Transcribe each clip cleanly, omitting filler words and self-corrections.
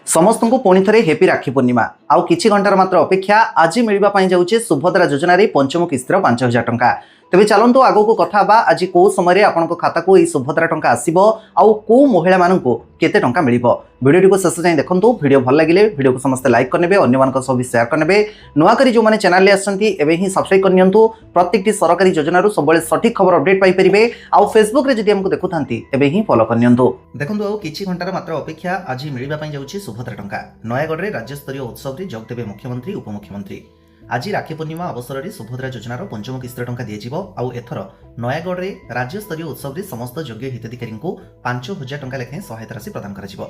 समस्त को पुणी थे हेपी राखी पूर्णिमा आउ किछि घंटार मात्र अपेक्षा आज मिलवा जाऊँचे सुभद्रा योजन पंचम किस्तिर 5,000 टंका। तेज चलतु आग को कथा आज कौ समय आपण खाता को सुभद्रा टंका आसो आउ कौ महिला मानक केते टंका मिल भिडियो को शेष जाए देखो। भिडियो भल लगे भिडियो को समस्त लाइक करने अन्य भी शेयर करने नुआकरी जो मैंने चैनल आसछंती ही सब्सक्राइब करनियंतु। प्रत्येक सरकारी योजनार सब सठिक खबर अपडेट पाई परिबे आउ फेसबुक रे जदि हमको देखुथांती एबे ही फॉलो करनियंतु। देखंतु आउ किछि घंटार मात्र अपेक्षा आज मिलवा पई जाउछि सुभद्रा टंका। नयागढ़ रे राज्य स्तरीय उत्सव रे जोग देबे मुख्यमंत्री उपमुख्यमंत्री। आज राखी पूर्णिमा अवसर में सुभद्रा योजनार पंचम किस्तिर टंका दिज्व आउ एथर नयागढ़ रे राज्य स्तरीय उत्सव में समस्त योग्य हिताधिकारी को 5,000 टंका लेखाएं सहायता राशि प्रदान करा।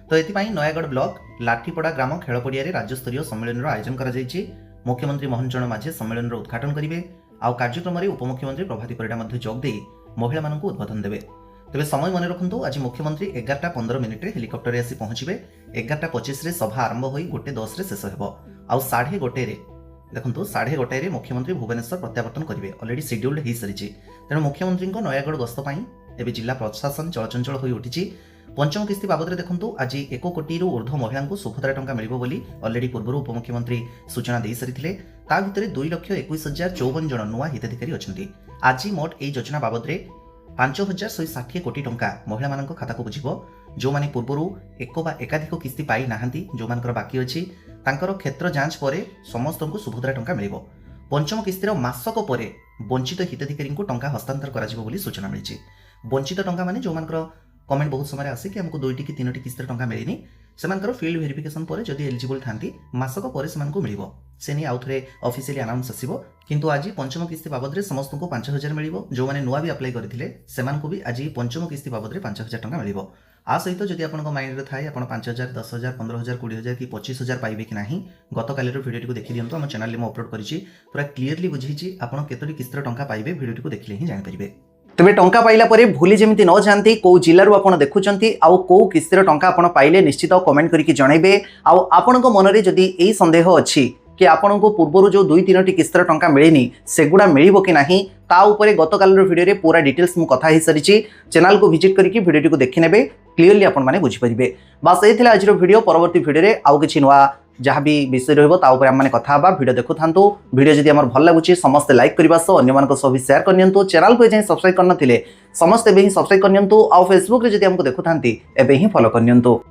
तो एथिपाई नयागढ़ ब्लॉक लाठीपड़ा ग्राम खेल पड़िया राज्य स्तरीय सम्मेलन आयोजन करा जायछि। मुख्यमंत्री मोहन चरण माझी सम्मेलन उद्घाटन करेंगे आउ कार्यक्रम में उपमुख्यमंत्री प्रभाती परिडा जोग दे महिला मानक उद्बोधन देवे। तेज समय मन रखु आज मुख्यमंत्री 11:15 हेलिकप्टर आसी पहुंचे। 11:25 सभा आरंभ हो 1:10 शेष हो आउ 1:30 देखो 1:30 मुख्यमंत्री भुवनेश्वर प्रत्यावर्तन करेंगे। अलरेडी शेड्यूल्ड हो सारी तेणु मुख्यमंत्री नयागढ़ गस्त एवं जिला प्रशासन चलचंचल हो उठी। पंचम किस्ती बाबद में देखो आज 1 कोटी ऊर्ध्व महिला को सुभद्रा टंका मिली अलरेडी पूर्व उपमुख्यमंत्री सूचना दे सारी। ता भितर 2,21,054 जन नुआ हिताधिकारी अच्छा। आज मोट यह योजना बाबद में 5,160 कोटी टंका महिला मान खाता को बुझिबो। जो माने पूर्वर एक बा एकाधिक किस्ती पाई नाहांती जो मानकर बाकी अछि तांकर क्षेत्र जांच पर समस्त को सुभद्रा टंका मिलिबो। पंचम किस्तीर मासक पर वंचित हिताधिकारी को टंका हस्तांतर करा जिवो बोली सूचना मिली। वंचित टंका माने जो मानकर कमेंट बहुत समय आसे कि हमको 2टी कि 3टी किस्तिर टंका मिलनी से फील्ड वेरिफिकेशन पर जदि एलिजिबल थांती मासक पर से मिलिबो। से नहीं आउ थे ऑफिशियली अनाउंस आसिबो। किंतु आज पंचम किस्ती बाबद में समस्त को 5,000 मिलिबो। जो माने नुआ भी अप्लाई करथिले सेमान को भी आज पंचम किस्ती बाबद में 5,000 टंका मिलिबो। आ सहित जदि आपन माइंड रे थाए आपन 5,000 10,000 15,000 20,000 कि 25,000 पाइबे कि नाही गतकालीर भिडियो को देखि दियंतु। हम चैनल में अपलोड करिछि पूरा क्लियरली बुझिछि आपन केतोटी किस्तिर टंका पाइबे भिडियो को देखिले ही जानि परिबे। तेरे टंका पाइला परे भूली जमी न जाती कौ जिलू आप देखुंत आउ कौ किस्तिर टंका आप पाइले निश्चित कमेंट करके जनइबे। आपण मनरे जदि यही संदेह अच्छी कि आपण को पूर्वर जो 2-3टी किस्तिर टंका मिलनी सेगुड़ा मिल कि नहीं ता उपरे गतकाल वीडियो रे पूरा डिटेल्स मु कथा ही सारी। चैनल को विजिट करके वीडियो को देखि नेबे क्लियरली आपण माने बुझी परिबे। बस ये आज वीडियो परवर्ती वीडियो रे आउ किछि नुआ जहाँ भी विषय रहिबो ता ऊपर आम कथा बा। वीडियो देखु थांतु। वीडियो जदि हमर भल लागुछि समस्त लाइक करबा सो अन्य मानक सो भी शेयर करनियंतु। चैनल को जे सब्सक्राइब करनथिले समस्त एबे ही सब्सक्राइब करनियंतु आउ फेसबुक रे जदि हमको देखु थांती एबे ही फॉलो करनियंतु।